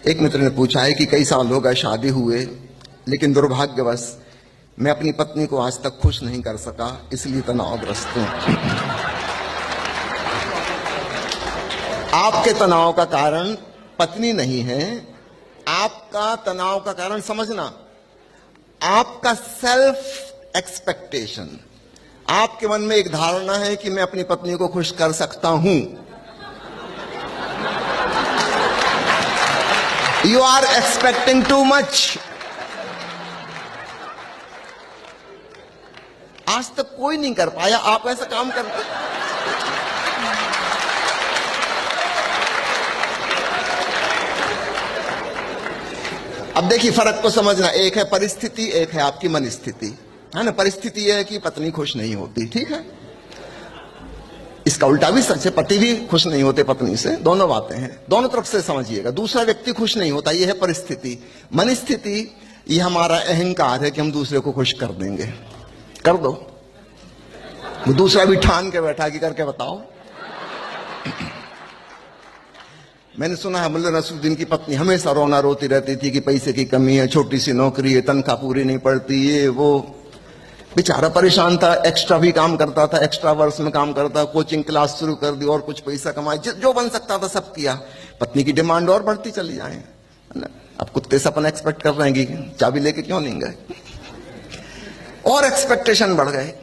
एक मित्र ने पूछा है कि कई साल हो गए शादी हुए, लेकिन दुर्भाग्यवश मैं अपनी पत्नी को आज तक खुश नहीं कर सका, इसलिए तनावग्रस्त हूं। आपके तनाव का कारण पत्नी नहीं है, आपका तनाव का कारण समझना आपका सेल्फ एक्सपेक्टेशन। आपके मन में एक धारणा है कि मैं अपनी पत्नी को खुश कर सकता हूं। You are expecting too much. आज तक कोई नहीं कर पाया, आप ऐसा काम करते। अब देखिए फर्क को समझना, एक है परिस्थिति, एक है आपकी मन स्थिति, है ना। परिस्थिति यह है कि पत्नी खुश नहीं होती, ठीक है। इसका उल्टा भी सच है, पति भी खुश नहीं होते पत्नी से, दोनों बातें हैं, दोनों तरफ से समझिएगा। दूसरा व्यक्ति खुश नहीं होता, यह है परिस्थिति। मन स्थिति यह हमारा अहंकार है कि हम दूसरे को खुश कर देंगे। कर दो, दूसरा भी ठान के बैठा कि करके बताओ। मैंने सुना है मुल्ला नसरुद्दीन की पत्नी हमेशा रोना रोती रहती थी कि पैसे की कमी है, छोटी सी नौकरी है, तनख्वाह पूरी नहीं पड़ती, ये वो। बेचारा परेशान था, एक्स्ट्रा भी काम करता था, एक्स्ट्रा वर्ष में काम करता, कोचिंग क्लास शुरू कर दी और कुछ पैसा कमाए, जो बन सकता था सब किया। पत्नी की डिमांड और बढ़ती चली जाए, है ना। अब कुत्ते से अपन एक्सपेक्ट कर रहे हैं कि चाबी लेके क्यों नहीं गए, और एक्सपेक्टेशन बढ़ गए।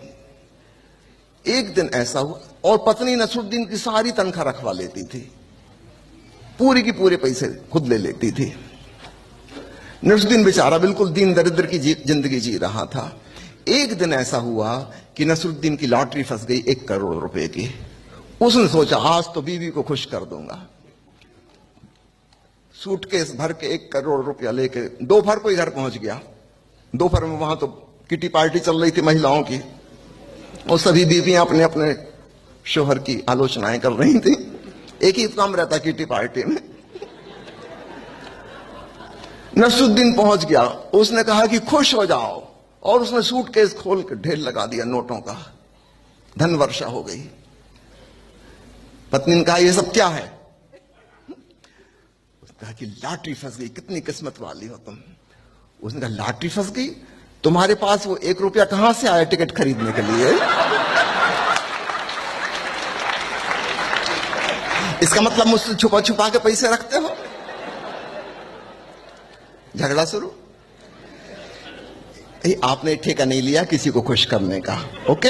एक दिन ऐसा हुआ और पत्नी नसरुद्दीन की सारी तनख्वाह रखवा लेती थी, पूरी की पूरे पैसे खुद ले लेती थी। नसरुद्दीन बेचारा बिल्कुल दीन दरिद्र की जिंदगी जी रहा था। एक दिन ऐसा हुआ कि नसरुद्दीन की लॉटरी फंस गई 1 करोड़ रुपए की। उसने सोचा आज तो बीवी को खुश कर दूंगा। सूटकेस भर के 1 करोड़ रुपया लेके दोपहर को ही घर पहुंच गया। दोपहर में वहां तो किटी पार्टी चल रही थी महिलाओं की, और सभी बीवियां अपने अपने शोहर की आलोचनाएं कर रही थी। एक ही काम रहता किटी पार्टी में। नसरुद्दीन पहुंच गया, उसने कहा कि खुश हो जाओ, और उसने सूटकेस खोल के ढेर लगा दिया नोटों का। धन वर्षा हो गई। पत्नी ने कहा ये सब क्या है? उसने कहा कि लॉटरी फंस गई, कितनी किस्मत वाली हो तुम। उसने कहा लॉटरी फंस गई? तुम्हारे पास वो 1 रुपया कहां से आया टिकट खरीदने के लिए? इसका मतलब मुझसे छुपा छुपा के पैसे रखते हो? झगड़ा शुरू। आपने ठेका नहीं लिया किसी को खुश करने का, ओके।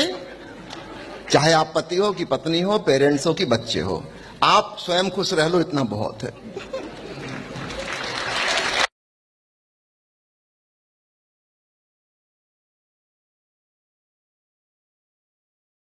चाहे आप पति हो कि पत्नी हो, पेरेंट्स हो कि बच्चे हो, आप स्वयं खुश रह लो, इतना बहुत है।